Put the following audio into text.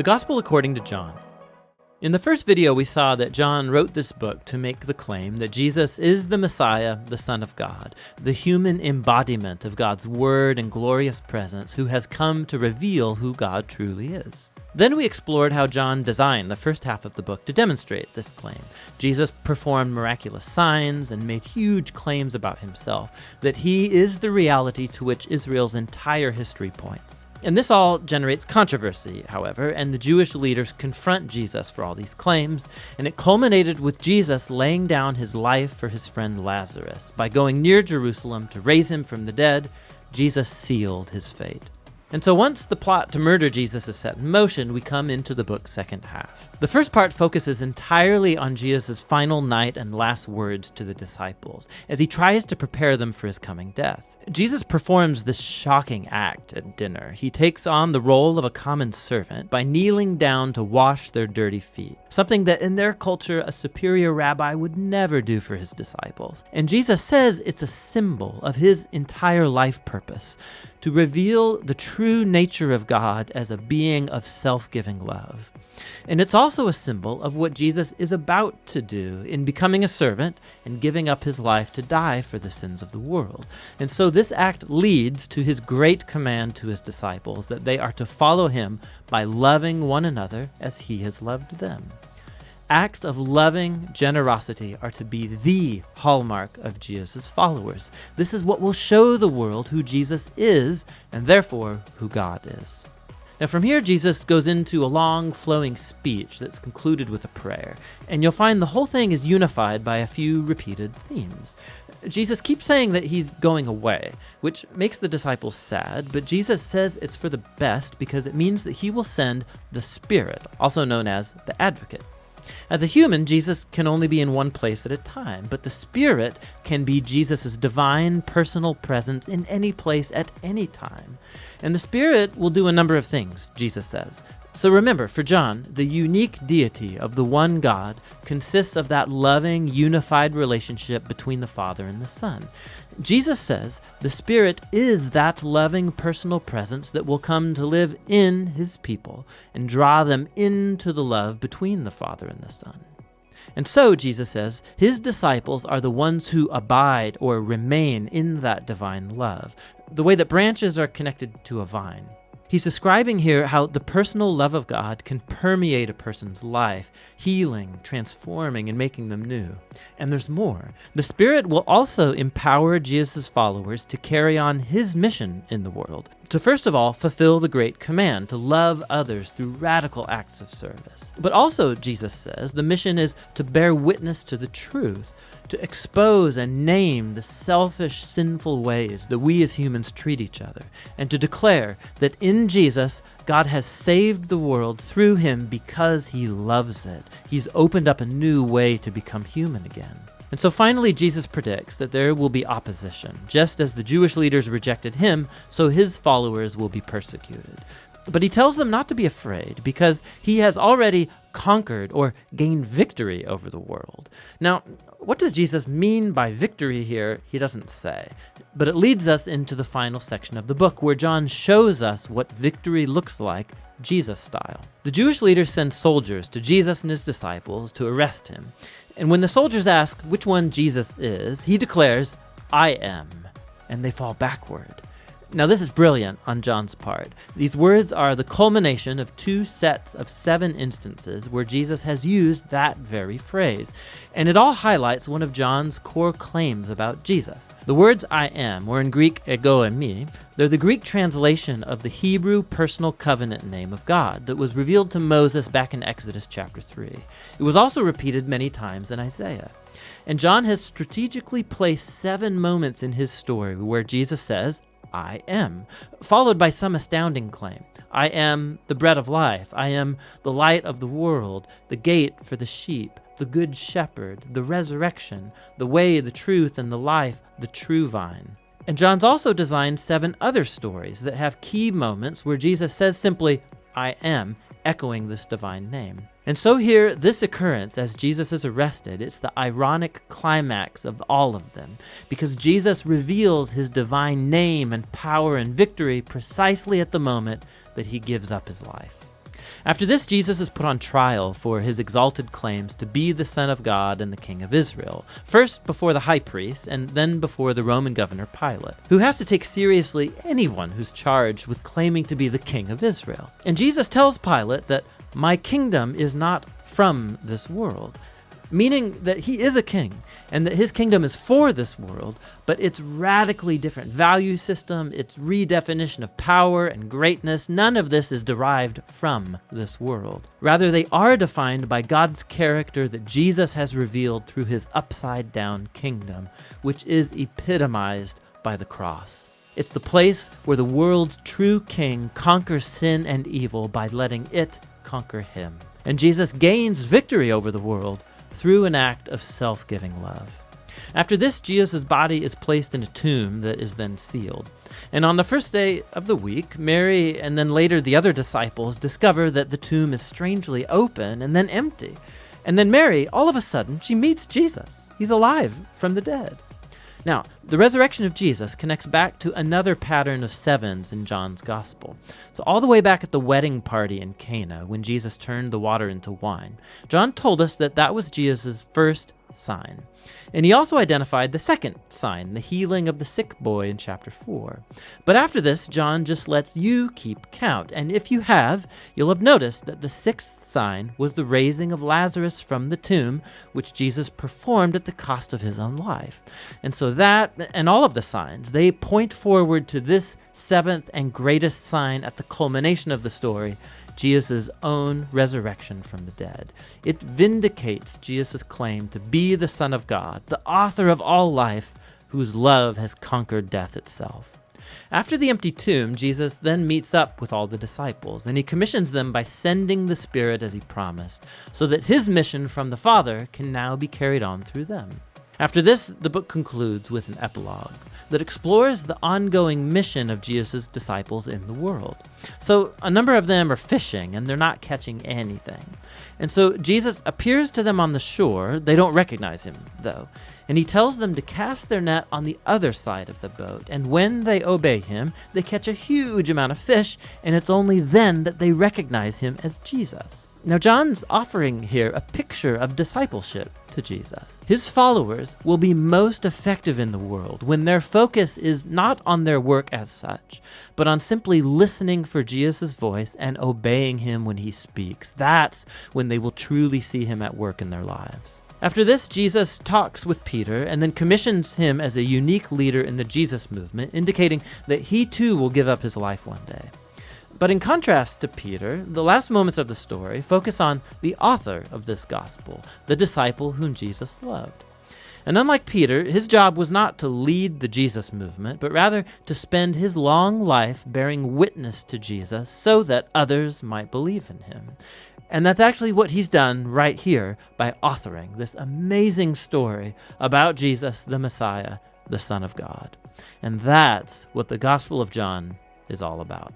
The Gospel according to John. In the first video, we saw that John wrote this book to make the claim that Jesus is the Messiah, the Son of God, the human embodiment of God's word and glorious presence who has come to reveal who God truly is. Then we explored how John designed the first half of the book to demonstrate this claim. Jesus performed miraculous signs and made huge claims about himself, that he is the reality to which Israel's entire history points. And this all generates controversy, however, and the Jewish leaders confront Jesus for all these claims, and it culminated with Jesus laying down his life for his friend Lazarus. By going near Jerusalem to raise him from the dead, Jesus sealed his fate. And so once the plot to murder Jesus is set in motion, we come into the book's second half. The first part focuses entirely on Jesus' final night and last words to the disciples, as he tries to prepare them for his coming death. Jesus performs this shocking act at dinner. He takes on the role of a common servant by kneeling down to wash their dirty feet, something that in their culture a superior rabbi would never do for his disciples. And Jesus says it's a symbol of his entire life purpose, to reveal the true nature of God as a being of self-giving love. And it's also a symbol of what Jesus is about to do in becoming a servant and giving up his life to die for the sins of the world. And so this act leads to his great command to his disciples that they are to follow him by loving one another as he has loved them. Acts of loving generosity are to be the hallmark of Jesus' followers. This is what will show the world who Jesus is, and therefore who God is. Now from here, Jesus goes into a long, flowing speech that's concluded with a prayer, and you'll find the whole thing is unified by a few repeated themes. Jesus keeps saying that he's going away, which makes the disciples sad, but Jesus says it's for the best because it means that he will send the Spirit, also known as the Advocate. As a human, Jesus can only be in one place at a time, but the Spirit can be Jesus' divine personal presence in any place at any time. And the Spirit will do a number of things, Jesus says. So remember, for John, the unique deity of the one God consists of that loving, unified relationship between the Father and the Son. Jesus says the Spirit is that loving personal presence that will come to live in his people and draw them into the love between the Father and the Son. And so, Jesus says, his disciples are the ones who abide or remain in that divine love, the way that branches are connected to a vine. He's describing here how the personal love of God can permeate a person's life, healing, transforming, and making them new. And there's more. The Spirit will also empower Jesus' followers to carry on his mission in the world, to first of all fulfill the great command to love others through radical acts of service. But also, Jesus says, the mission is to bear witness to the truth, to expose and name the selfish, sinful ways that we as humans treat each other, and to declare that in Jesus, God has saved the world through him because he loves it. He's opened up a new way to become human again. And so finally, Jesus predicts that there will be opposition. Just as the Jewish leaders rejected him, so his followers will be persecuted. But he tells them not to be afraid because he has already conquered or gained victory over the world. Now, what does Jesus mean by victory here? He doesn't say. But it leads us into the final section of the book where John shows us what victory looks like, Jesus style. The Jewish leaders send soldiers to Jesus and his disciples to arrest him. And when the soldiers ask which one Jesus is, he declares, "I am," and they fall backward. Now this is brilliant on John's part. These words are the culmination of 2 sets of 7 instances where Jesus has used that very phrase. And it all highlights one of John's core claims about Jesus. The words "I am," or in Greek ego eimi, they're the Greek translation of the Hebrew personal covenant name of God that was revealed to Moses back in Exodus chapter 3. It was also repeated many times in Isaiah. And John has strategically placed 7 moments in his story where Jesus says, "I am," followed by some astounding claim. I am the bread of life. I am the light of the world, the gate for the sheep, the good shepherd, the resurrection, the way, the truth, and the life, the true vine. And John's also designed 7 other stories that have key moments where Jesus says simply, "I am," echoing this divine name. And so here, this occurrence as Jesus is arrested, it's the ironic climax of all of them, because Jesus reveals his divine name and power and victory precisely at the moment that he gives up his life. After this, Jesus is put on trial for his exalted claims to be the Son of God and the King of Israel, first before the high priest and then before the Roman governor Pilate, who has to take seriously anyone who's charged with claiming to be the King of Israel. And Jesus tells Pilate that my kingdom is not from this world, meaning that he is a king and that his kingdom is for this world, but its radically different value system, its redefinition of power and greatness, none of this is derived from this world. Rather, they are defined by God's character that Jesus has revealed through his upside-down kingdom, which is epitomized by the cross. It's the place where the world's true king conquers sin and evil by letting it conquer him. And Jesus gains victory over the world through an act of self-giving love. After this, Jesus' body is placed in a tomb that is then sealed. And on the first day of the week, Mary and then later the other disciples discover that the tomb is strangely open and then empty. And then Mary, all of a sudden, she meets Jesus. He's alive from the dead. Now, the resurrection of Jesus connects back to another pattern of sevens in John's Gospel. So all the way back at the wedding party in Cana, when Jesus turned the water into wine, John told us that that was Jesus' first sign. And he also identified the second sign, the healing of the sick boy in chapter 4. But after this, John just lets you keep count. And if you have, you'll have noticed that the sixth sign was the raising of Lazarus from the tomb, which Jesus performed at the cost of his own life. And so that, and all of the signs, they point forward to this seventh and greatest sign at the culmination of the story, Jesus' own resurrection from the dead. It vindicates Jesus' claim to be the Son of God, the author of all life, whose love has conquered death itself. After the empty tomb, Jesus then meets up with all the disciples, and he commissions them by sending the Spirit as he promised, so that his mission from the Father can now be carried on through them. After this, the book concludes with an epilogue that explores the ongoing mission of Jesus' disciples in the world. So a number of them are fishing and they're not catching anything. And so Jesus appears to them on the shore. They don't recognize him, though. And he tells them to cast their net on the other side of the boat. And when they obey him, they catch a huge amount of fish, and it's only then that they recognize him as Jesus. Now, John's offering here a picture of discipleship to Jesus. His followers will be most effective in the world when their focus is not on their work as such, but on simply listening for Jesus' voice and obeying him when he speaks. That's when they will truly see him at work in their lives. After this, Jesus talks with Peter and then commissions him as a unique leader in the Jesus movement, indicating that he too will give up his life one day. But in contrast to Peter, the last moments of the story focus on the author of this gospel, the disciple whom Jesus loved. And unlike Peter, his job was not to lead the Jesus movement, but rather to spend his long life bearing witness to Jesus so that others might believe in him. And that's actually what he's done right here by authoring this amazing story about Jesus, the Messiah, the Son of God. And that's what the Gospel of John is all about.